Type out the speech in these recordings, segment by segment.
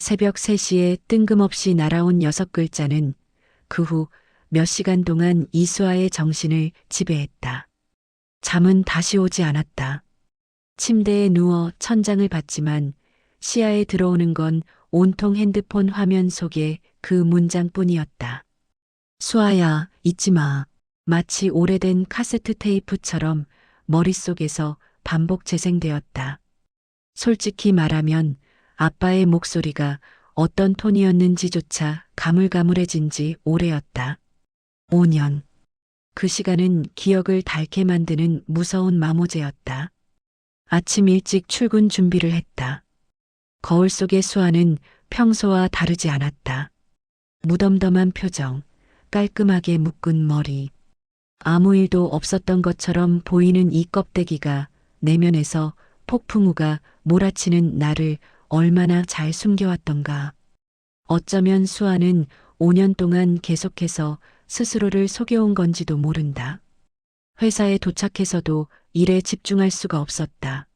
새벽 3시에 뜬금없이 날아온 6글자는 그 후 몇 시간 동안 이수아의 정신을 지배했다. 잠은 다시 오지 않았다. 침대에 누워 천장을 봤지만 시야에 들어오는 건 온통 핸드폰 화면 속의 그 문장뿐이었다. 수아야, 잊지 마. 마치 오래된 카세트 테이프처럼 머릿속에서 반복 재생되었다. 솔직히 말하면 아빠의 목소리가 어떤 톤이었는지조차 가물가물해진 지 오래였다. 5년. 그 시간은 기억을 닳게 만드는 무서운 마모제였다. 아침 일찍 출근 준비를 했다. 거울 속의 수아는 평소와 다르지 않았다. 무덤덤한 표정, 깔끔하게 묶은 머리. 아무 일도 없었던 것처럼 보이는 이 껍데기가 내면에서 폭풍우가 몰아치는 나를 얼마나 잘 숨겨왔던가. 어쩌면 수아는 5년 동안 계속해서 스스로를 속여온 건지도 모른다. 회사에 도착해서도 일에 집중할 수가 없었다.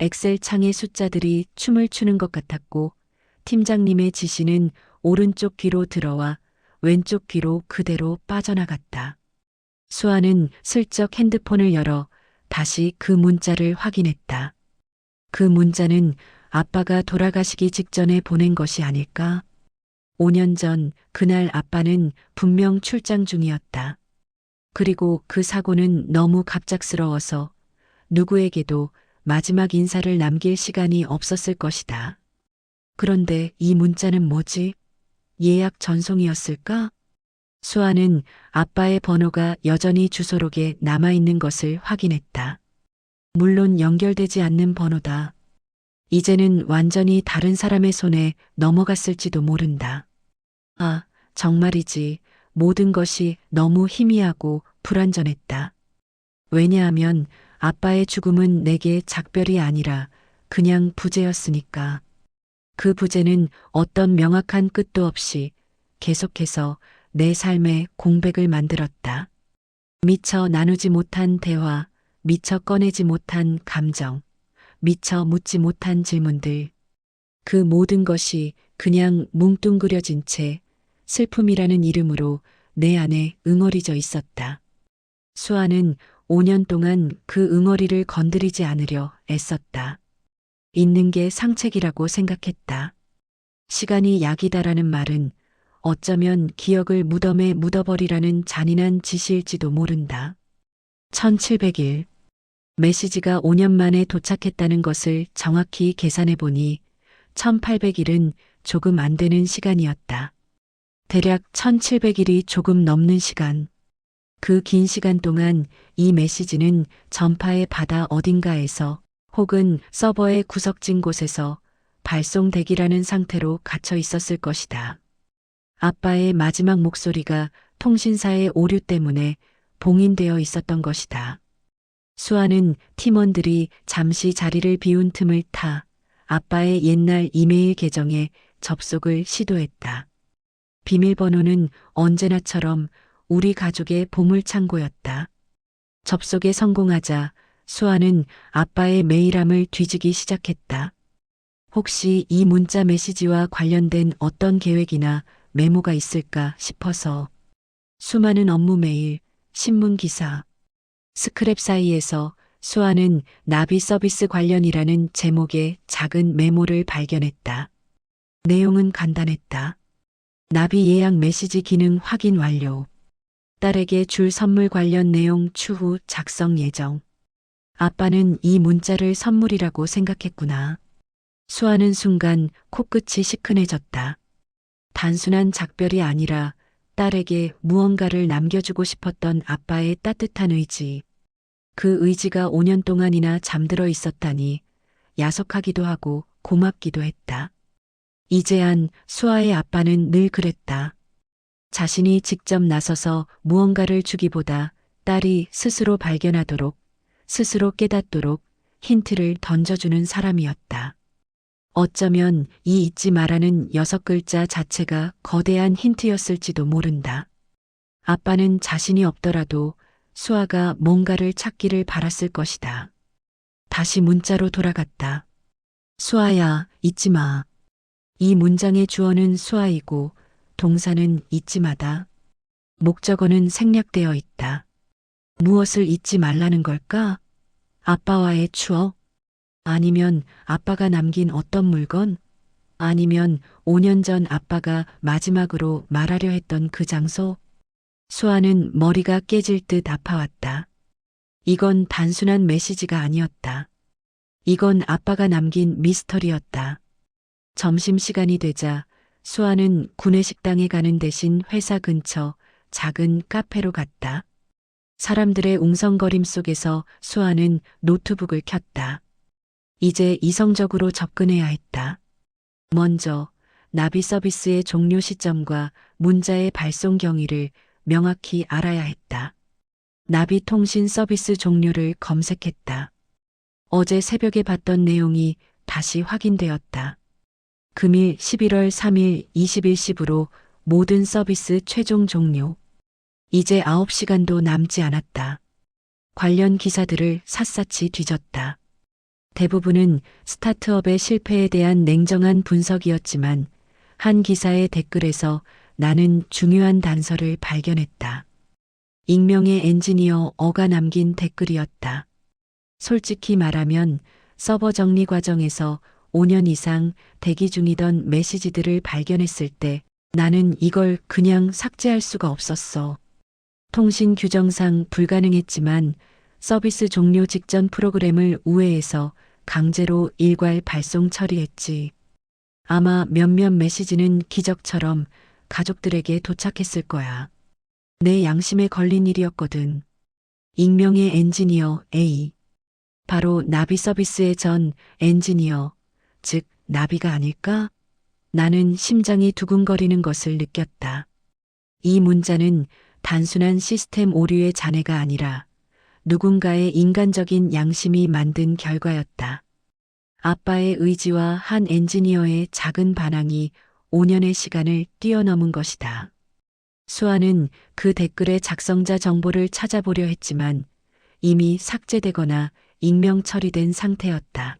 엑셀 창의 숫자들이 춤을 추는 것 같았고 팀장님의 지시는 오른쪽 귀로 들어와 왼쪽 귀로 그대로 빠져나갔다. 수아는 슬쩍 핸드폰을 열어 다시 그 문자를 확인했다. 그 문자는 아빠가 돌아가시기 직전에 보낸 것이 아닐까? 5년 전 그날 아빠는 분명 출장 중이었다. 그리고 그 사고는 너무 갑작스러워서 누구에게도 마지막 인사를 남길 시간이 없었을 것이다. 그런데 이 문자는 뭐지? 예약 전송이었을까? 수아는 아빠의 번호가 여전히 주소록에 남아있는 것을 확인했다. 물론 연결되지 않는 번호다. 이제는 완전히 다른 사람의 손에 넘어갔을지도 모른다. 아, 정말이지. 모든 것이 너무 희미하고 불완전했다. 왜냐하면 아빠의 죽음은 내게 작별이 아니라 그냥 부재였으니까. 그 부재는 어떤 명확한 끝도 없이 계속해서 내 삶의 공백을 만들었다. 미처 나누지 못한 대화, 미처 꺼내지 못한 감정, 미처 묻지 못한 질문들. 그 모든 것이 그냥 뭉뚱그려진 채 슬픔이라는 이름으로 내 안에 응어리져 있었다. 수아는 5년 동안 그 응어리를 건드리지 않으려 애썼다. 있는 게 상책이라고 생각했다. 시간이 약이다라는 말은 어쩌면 기억을 무덤에 묻어버리라는 잔인한 지시일지도 모른다. 1700일. 메시지가 5년 만에 도착했다는 것을 정확히 계산해 보니 1800일은 조금 안 되는 시간이었다. 대략 1700일이 조금 넘는 시간. 그 긴 시간 동안 이 메시지는 전파의 바다 어딘가에서 혹은 서버의 구석진 곳에서 발송 대기라는 상태로 갇혀 있었을 것이다. 아빠의 마지막 목소리가 통신사의 오류 때문에 봉인되어 있었던 것이다. 수아는 팀원들이 잠시 자리를 비운 틈을 타 아빠의 옛날 이메일 계정에 접속을 시도했다. 비밀번호는 언제나처럼 우리 가족의 보물창고였다. 접속에 성공하자 수아는 아빠의 메일함을 뒤지기 시작했다. 혹시 이 문자 메시지와 관련된 어떤 계획이나 메모가 있을까 싶어서 수많은 업무 메일, 신문 기사, 스크랩 사이에서 수아는 나비 서비스 관련이라는 제목의 작은 메모를 발견했다. 내용은 간단했다. 나비 예약 메시지 기능 확인 완료. 딸에게 줄 선물 관련 내용 추후 작성 예정. 아빠는 이 문자를 선물이라고 생각했구나. 수아는 순간 코끝이 시큰해졌다. 단순한 작별이 아니라 딸에게 무언가를 남겨주고 싶었던 아빠의 따뜻한 의지. 그 의지가 5년 동안이나 잠들어 있었다니 야속하기도 하고 고맙기도 했다. 이제한 수아의 아빠는 늘 그랬다. 자신이 직접 나서서 무언가를 주기보다 딸이 스스로 발견하도록, 스스로 깨닫도록 힌트를 던져주는 사람이었다. 어쩌면 이 잊지 말라는 6글자 자체가 거대한 힌트였을지도 모른다. 아빠는 자신이 없더라도 수아가 뭔가를 찾기를 바랐을 것이다. 다시 문자로 돌아갔다. 수아야, 잊지 마. 이 문장의 주어는 수아이고 동사는 잊지 마다. 목적어는 생략되어 있다. 무엇을 잊지 말라는 걸까? 아빠와의 추억? 아니면 아빠가 남긴 어떤 물건? 아니면 5년 전 아빠가 마지막으로 말하려 했던 그 장소? 수아는 머리가 깨질 듯 아파왔다. 이건 단순한 메시지가 아니었다. 이건 아빠가 남긴 미스터리였다. 점심시간이 되자 수아는 구내식당에 가는 대신 회사 근처 작은 카페로 갔다. 사람들의 웅성거림 속에서 수아는 노트북을 켰다. 이제 이성적으로 접근해야 했다. 먼저 나비 서비스의 종료 시점과 문자의 발송 경위를 명확히 알아야 했다. 나비 통신 서비스 종료를 검색했다. 어제 새벽에 봤던 내용이 다시 확인되었다. 금일 11월 3일 21시부로 모든 서비스 최종 종료. 이제 9시간도 남지 않았다. 관련 기사들을 샅샅이 뒤졌다. 대부분은 스타트업의 실패에 대한 냉정한 분석이었지만 한 기사의 댓글에서 나는 중요한 단서를 발견했다. 익명의 엔지니어가 남긴 댓글이었다. 솔직히 말하면 서버 정리 과정에서 5년 이상 대기 중이던 메시지들을 발견했을 때 나는 이걸 그냥 삭제할 수가 없었어. 통신 규정상 불가능했지만 서비스 종료 직전 프로그램을 우회해서 강제로 일괄 발송 처리했지. 아마 몇몇 메시지는 기적처럼 가족들에게 도착했을 거야. 내 양심에 걸린 일이었거든. 익명의 엔지니어 A. 바로 나비 서비스의 전 엔지니어, 즉 나비가 아닐까? 나는 심장이 두근거리는 것을 느꼈다. 이 문자는 단순한 시스템 오류의 잔해가 아니라 누군가의 인간적인 양심이 만든 결과였다. 아빠의 의지와 한 엔지니어의 작은 반항이 5년의 시간을 뛰어넘은 것이다. 수아는 그 댓글의 작성자 정보를 찾아보려 했지만 이미 삭제되거나 익명 처리된 상태였다.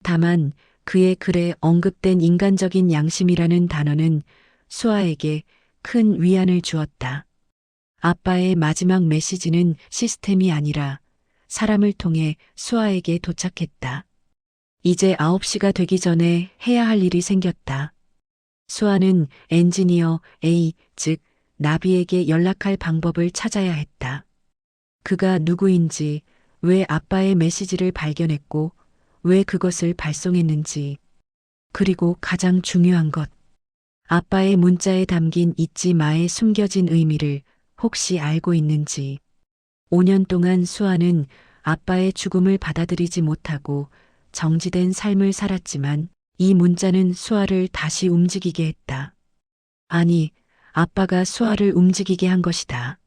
다만 그의 글에 언급된 인간적인 양심이라는 단어는 수아에게 큰 위안을 주었다. 아빠의 마지막 메시지는 시스템이 아니라 사람을 통해 수아에게 도착했다. 이제 9시가 되기 전에 해야 할 일이 생겼다. 수아는 엔지니어 A, 즉 나비에게 연락할 방법을 찾아야 했다. 그가 누구인지, 왜 아빠의 메시지를 발견했고, 왜 그것을 발송했는지, 그리고 가장 중요한 것, 아빠의 문자에 담긴 잊지 마의 숨겨진 의미를 혹시 알고 있는지. 5년 동안 수아는 아빠의 죽음을 받아들이지 못하고 정지된 삶을 살았지만 이 문자는 수아를 다시 움직이게 했다. 아니, 아빠가 수아를 움직이게 한 것이다.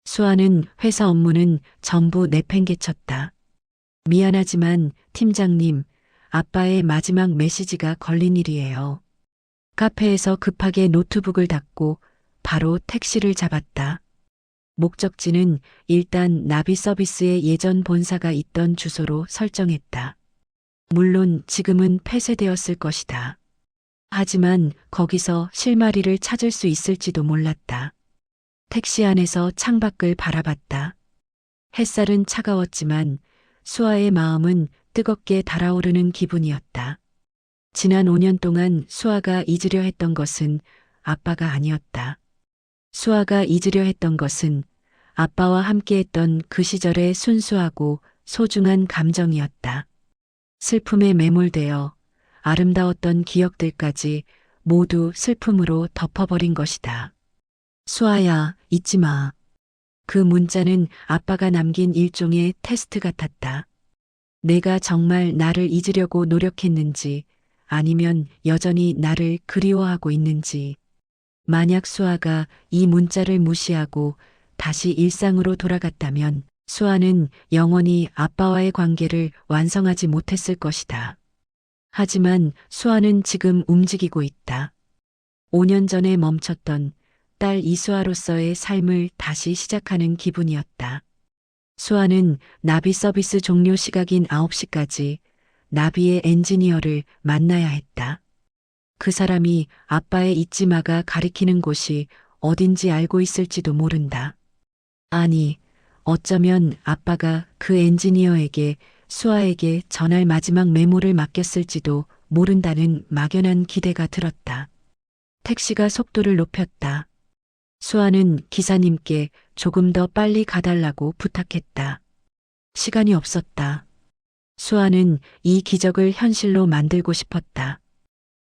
수아는 회사 업무는 전부 내팽개쳤다. 미안하지만 팀장님, 아빠의 마지막 메시지가 걸린 일이에요. 카페에서 급하게 노트북을 닫고 바로 택시를 잡았다. 목적지는 일단 나비 서비스의 예전 본사가 있던 주소로 설정했다. 물론 지금은 폐쇄되었을 것이다. 하지만 거기서 실마리를 찾을 수 있을지도 몰랐다. 택시 안에서 창밖을 바라봤다. 햇살은 차가웠지만 수아의 마음은 뜨겁게 달아오르는 기분이었다. 지난 5년 동안 수아가 잊으려 했던 것은 아빠가 아니었다. 수아가 잊으려 했던 것은 아빠와 함께했던 그 시절의 순수하고 소중한 감정이었다. 슬픔에 매몰되어 아름다웠던 기억들까지 모두 슬픔으로 덮어버린 것이다. 수아야, 잊지 마. 그 문자는 아빠가 남긴 일종의 테스트 같았다. 내가 정말 나를 잊으려고 노력했는지 아니면 여전히 나를 그리워하고 있는지. 만약 수아가 이 문자를 무시하고 다시 일상으로 돌아갔다면 수아는 영원히 아빠와의 관계를 완성하지 못했을 것이다. 하지만 수아는 지금 움직이고 있다. 5년 전에 멈췄던 딸 이수아로서의 삶을 다시 시작하는 기분이었다. 수아는 나비 서비스 종료 시각인 9시까지 나비의 엔지니어를 만나야 했다. 그 사람이 아빠의 잊지마가 가리키는 곳이 어딘지 알고 있을지도 모른다. 아니, 어쩌면 아빠가 그 엔지니어에게 수아에게 전할 마지막 메모를 맡겼을지도 모른다는 막연한 기대가 들었다. 택시가 속도를 높였다. 수아는 기사님께 조금 더 빨리 가달라고 부탁했다. 시간이 없었다. 수아는 이 기적을 현실로 만들고 싶었다.